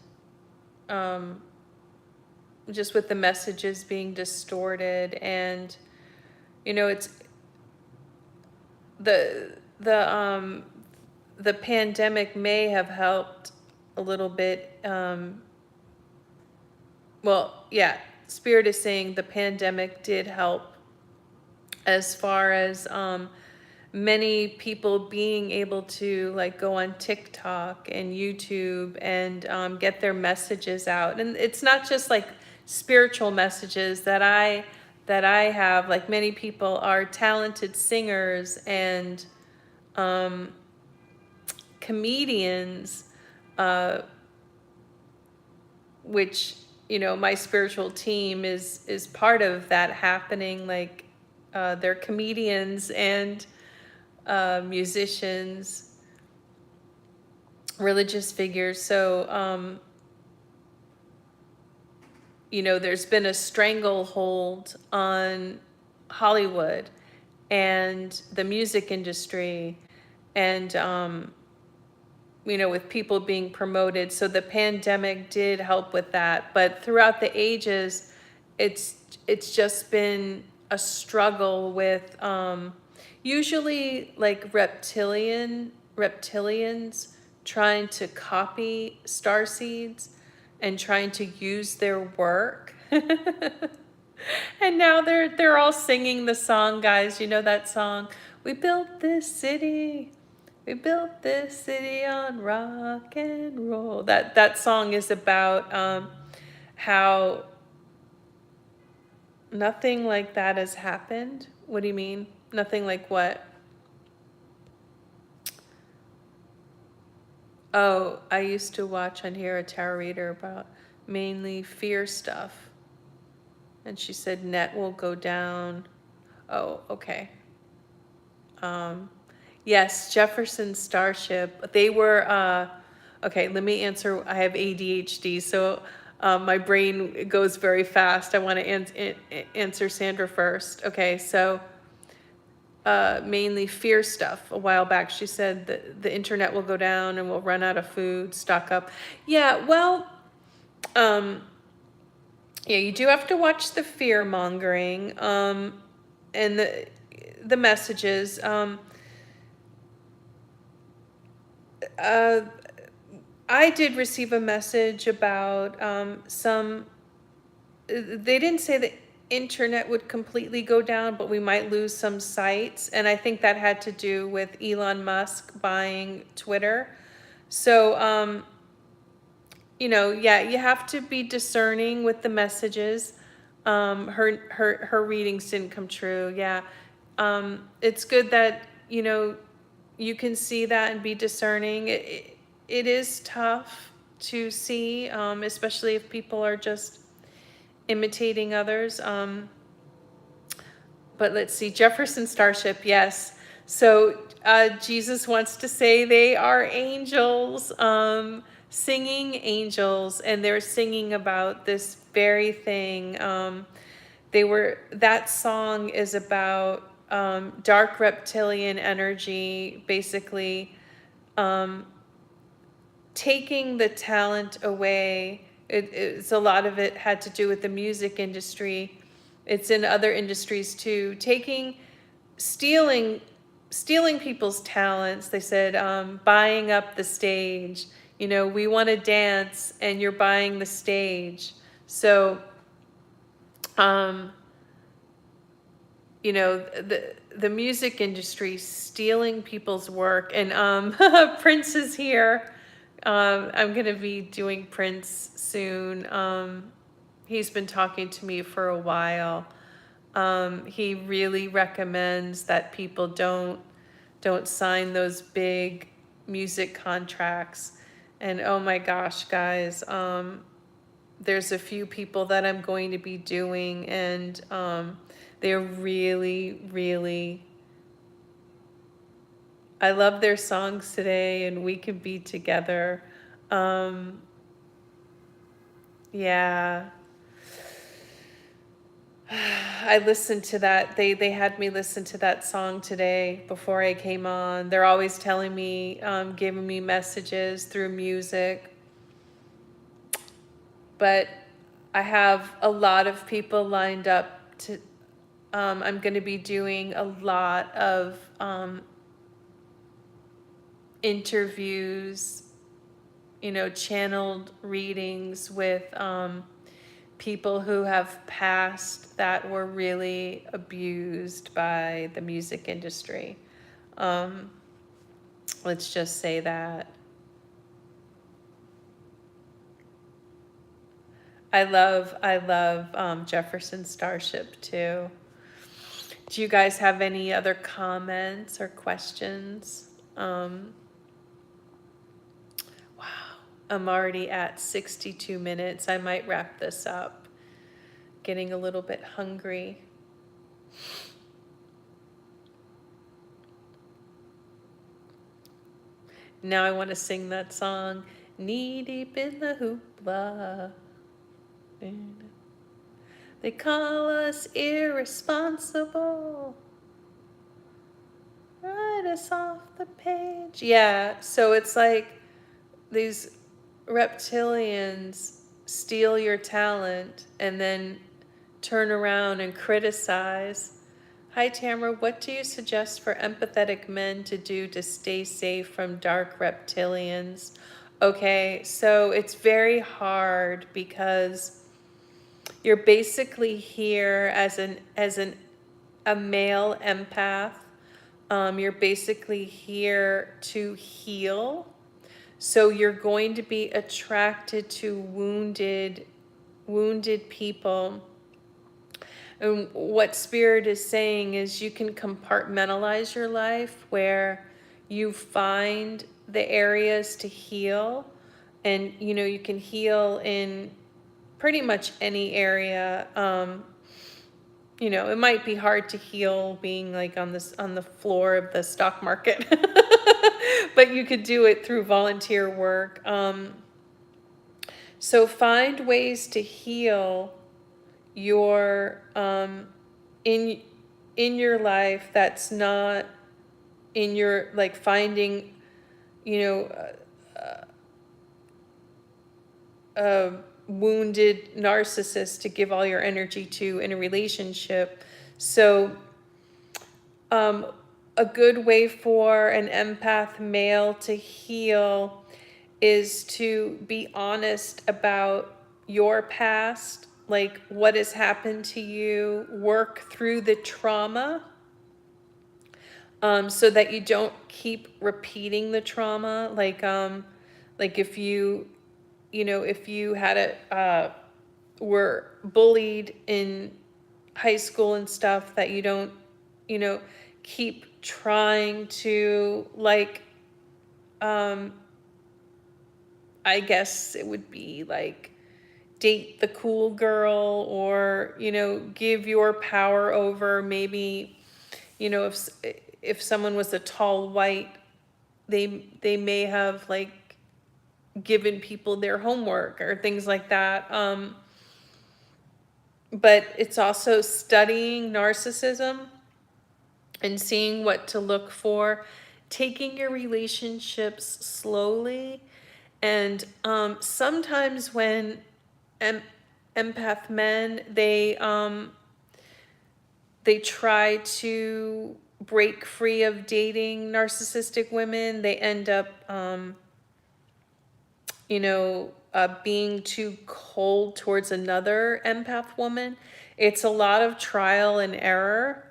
just with the messages being distorted, and it's the pandemic may have helped a little bit. Well, yeah, Spirit is saying the pandemic did help as far as many people being able to like go on TikTok and YouTube and get their messages out. And it's not just like spiritual messages that I have. Like, many people are talented singers and comedians, which my spiritual team is part of that happening. Like they're comedians and musicians, religious figures. So there's been a stranglehold on Hollywood and the music industry, and with people being promoted. So the pandemic did help with that. But throughout the ages, it's just been a struggle with usually like reptilians trying to copy starseeds and trying to use their work. And now they're all singing the song, guys. You know that song? We built this city on rock and roll. That song is about how nothing like that has happened. What do you mean? Nothing like what? Oh, I used to watch and hear a tarot reader about mainly fear stuff. And she said net will go down. Oh, okay. Yes, Jefferson Starship. They were, okay, let me answer. I have ADHD, so my brain goes very fast. I want to answer Sandra first. Okay, so mainly fear stuff. A while back, she said that the internet will go down and we'll run out of food, stock up. Yeah, well, Um, yeah, you do have to watch the fear mongering, and the messages. Uh, I did receive a message about some. They didn't say the internet would completely go down, but we might lose some sites, and I think that had to do with Elon Musk buying Twitter. So, yeah, you have to be discerning with the messages. Her readings didn't come true. Yeah. It's good that, you can see that and be discerning. It is tough to see, especially if people are just imitating others. But let's see, Jefferson Starship, yes. So Jesus wants to say they are angels, singing angels, and they're singing about this very thing. That song is about dark reptilian energy, basically taking the talent away. It's a lot of it had to do with the music industry. It's in other industries too. Stealing, stealing people's talents. They said, buying up the stage. We want to dance, and you're buying the stage. So, um, the music industry stealing people's work, and Prince is here. I'm gonna be doing Prince soon. He's been talking to me for a while. He really recommends that people don't sign those big music contracts. And oh my gosh, guys, there's a few people that I'm going to be doing, and they're really, really, I love their songs today, and we can be together. Um, yeah. I listened to that. They had me listen to that song today before I came on. They're always telling me, giving me messages through music. But I have a lot of people lined up to, I'm going to be doing a lot of interviews, channeled readings with people who have passed that were really abused by the music industry. Um, let's just say that. I love Jefferson Starship too. Do you guys have any other comments or questions? Wow, I'm already at 62 minutes. I might wrap this up. Getting a little bit hungry. Now I want to sing that song, knee deep in the hoopla. They call us irresponsible. Write us off the page. Yeah, so it's like these reptilians steal your talent and then turn around and criticize. Hi, Tamara. What do you suggest for empathetic men to do to stay safe from dark reptilians? Okay, so it's very hard because you're basically here as a male empath. You're basically here to heal. So you're going to be attracted to wounded people. And what Spirit is saying is you can compartmentalize your life where you find the areas to heal, and you can heal in pretty much any area. It might be hard to heal being like on the floor of the stock market, but you could do it through volunteer work. So find ways to heal your in your life that's not in your, like, finding you know uh, wounded narcissist to give all your energy to in a relationship. So a good way for an empath male to heal is to be honest about your past, like what has happened to you, work through the trauma, so that you don't keep repeating the trauma. Like if if you had were bullied in high school and stuff, that you don't, you know, keep trying to I guess it would be like date the cool girl, or give your power over. Maybe if someone was a tall white, they may have like given people their homework or things like that. But it's also studying narcissism and seeing what to look for, taking your relationships slowly. And sometimes when empath men, they try to break free of dating narcissistic women, they end up being too cold towards another empath woman. It's a lot of trial and error.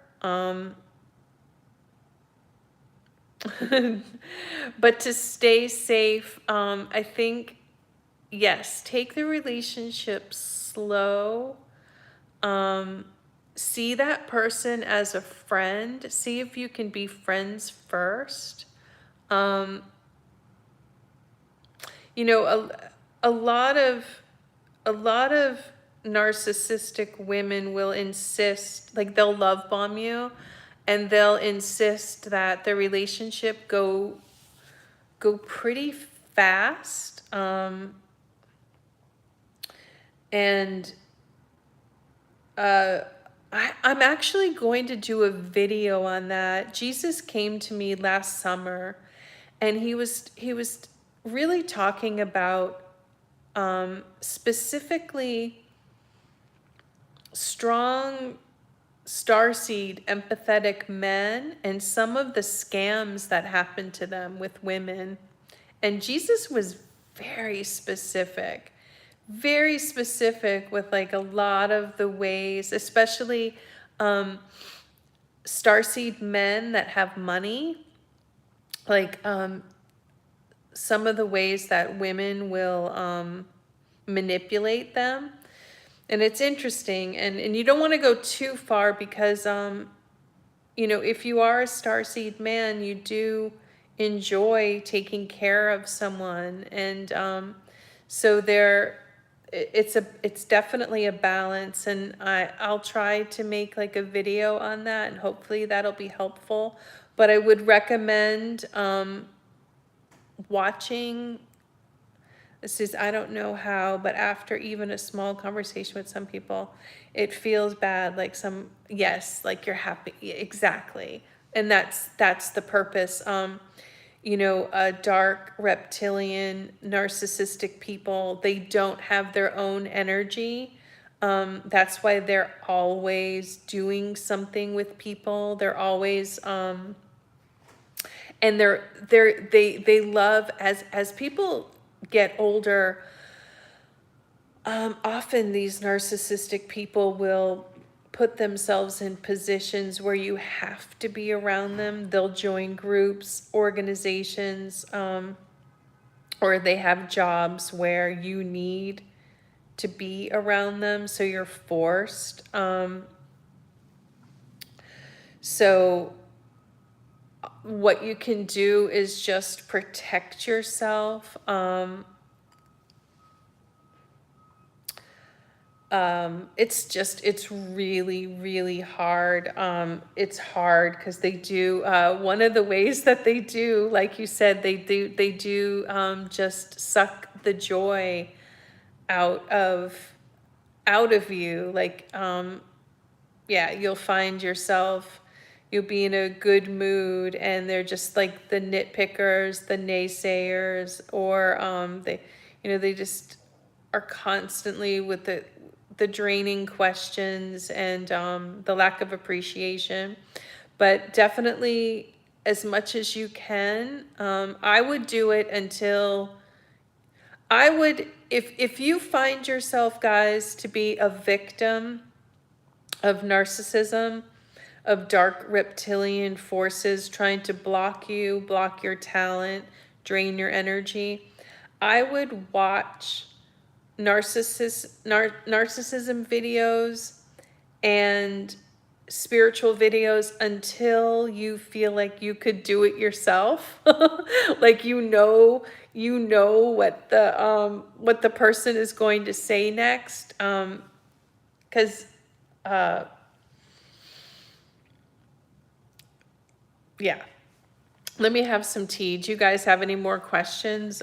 But to stay safe, I think, yes, take the relationship slow. See that person as a friend. See if you can be friends first. You know, a lot of narcissistic women will insist, like they'll love bomb you, and they'll insist that the relationship go pretty fast. And I'm actually going to do a video on that. Jesus came to me last summer, and he was really talking about specifically strong starseed empathetic men and some of the scams that happen to them with women. And Jesus was very specific with like a lot of the ways, especially starseed men that have money, like some of the ways that women will manipulate them. And it's interesting, and you don't want to go too far, because if you are a starseed man, you do enjoy taking care of someone. And so it's definitely a balance. And I'll try to make like a video on that, and hopefully that'll be helpful. But I would recommend watching. This is, I don't know how, but after even a small conversation with some people, it feels bad. Like yes, like you're happy. Exactly. And that's the purpose. Dark reptilian narcissistic people, they don't have their own energy. That's why they're always doing something with people. They're always, and they love, as people get older, often these narcissistic people will put themselves in positions where you have to be around them. They'll join groups, organizations, or they have jobs where you need to be around them, so you're forced. So what you can do is just protect yourself. It's really, really hard. It's hard because they do, one of the ways that they do, like you said, they do just suck the joy out of you. Like, yeah, you'll find yourself, you'll be in a good mood, and they're just like the nitpickers, the naysayers, or they just are constantly with the draining questions and the lack of appreciation. But definitely, as much as you can, I would do it until I would, if you find yourself, guys, to be a victim of narcissism, of dark reptilian forces trying to block you, block your talent, drain your energy, I would watch narcissism videos and spiritual videos until you feel like you could do it yourself. Like what the person is going to say next. Because yeah. Let me have some tea. Do you guys have any more questions?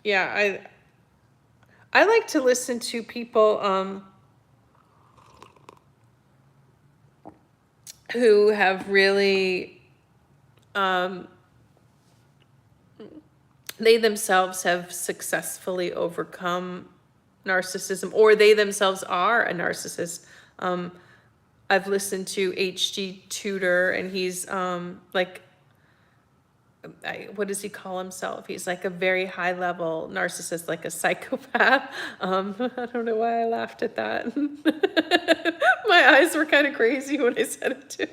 Yeah, I like to listen to people who have really they themselves have successfully overcome narcissism, or they themselves are a narcissist. I've listened to H.G. Tudor, and he's like, what does he call himself? He's like a very high level narcissist, like a psychopath. I don't know why I laughed at that. My eyes were kind of crazy when I said it too.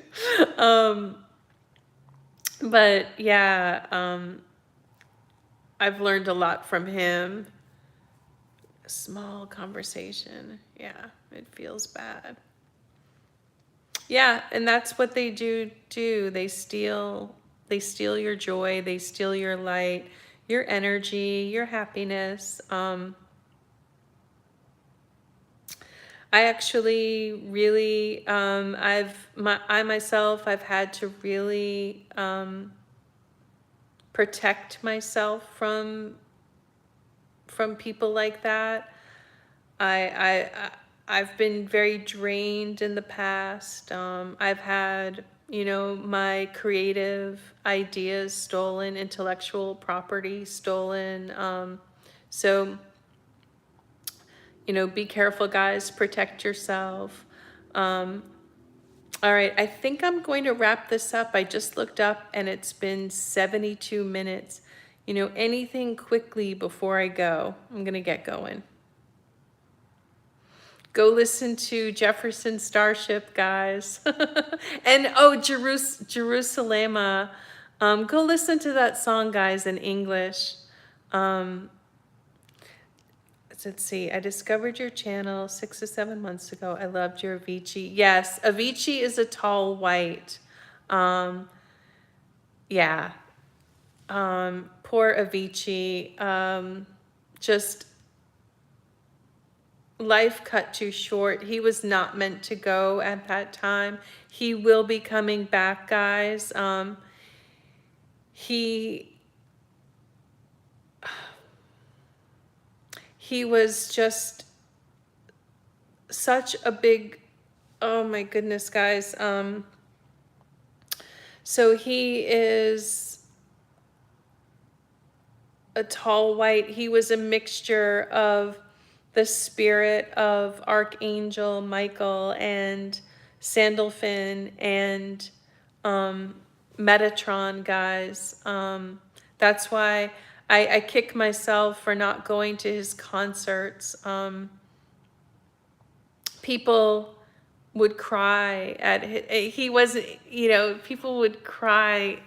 But yeah, I've learned a lot from him. A small conversation. Yeah, it feels bad. Yeah, and that's what they do. They steal your joy, they steal your light, your energy, your happiness. I actually really I myself, I've had to really protect myself from people like that. I've been very drained in the past. I've had, my creative ideas stolen, intellectual property stolen. So, be careful, guys. Protect yourself. All right, I think I'm going to wrap this up. I just looked up and it's been 72 minutes. Anything quickly before I go. I'm going to get going. Go listen to Jefferson Starship, guys. And Jerusalem. Go listen to that song, guys, in English. Let's see. I discovered your channel 6 or 7 months ago. I loved your Avicii. Yes, Avicii is a tall white. Yeah. Poor Avicii. Just life cut too short. He was not meant to go at that time. He will be coming back, guys. He was just such a big, oh my goodness, guys. So he is a tall white. He was a mixture of the spirit of Archangel Michael and Sandalphon and Metatron, guys. That's why I kick myself for not going to his concerts. People would cry at he was, people would cry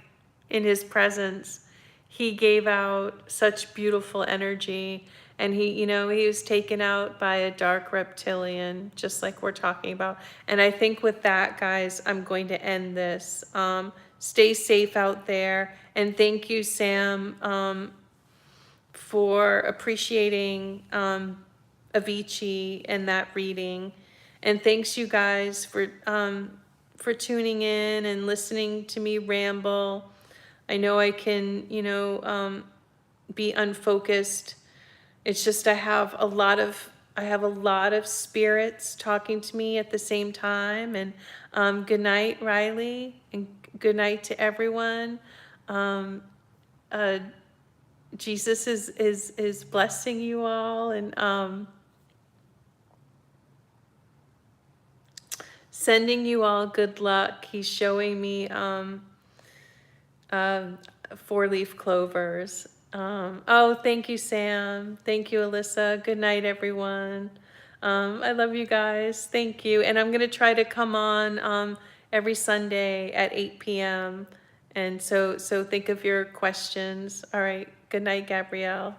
in his presence. He gave out such beautiful energy, and he was taken out by a dark reptilian, just like we're talking about. And I think with that, guys, I'm going to end this. Stay safe out there, and thank you, Sam, for appreciating Avicii and that reading. And thanks, you guys, for tuning in and listening to me ramble. I know I can, be unfocused. It's just I have a lot of spirits talking to me at the same time. And good night, Riley, and good night to everyone. Jesus is blessing you all, and sending you all good luck. He's showing me four-leaf clovers. Oh, thank you, Sam. Thank you, Alyssa. Good night, everyone. I love you guys. Thank you. And I'm going to try to come on every Sunday at 8 p.m. And so think of your questions. All right. Good night, Gabrielle.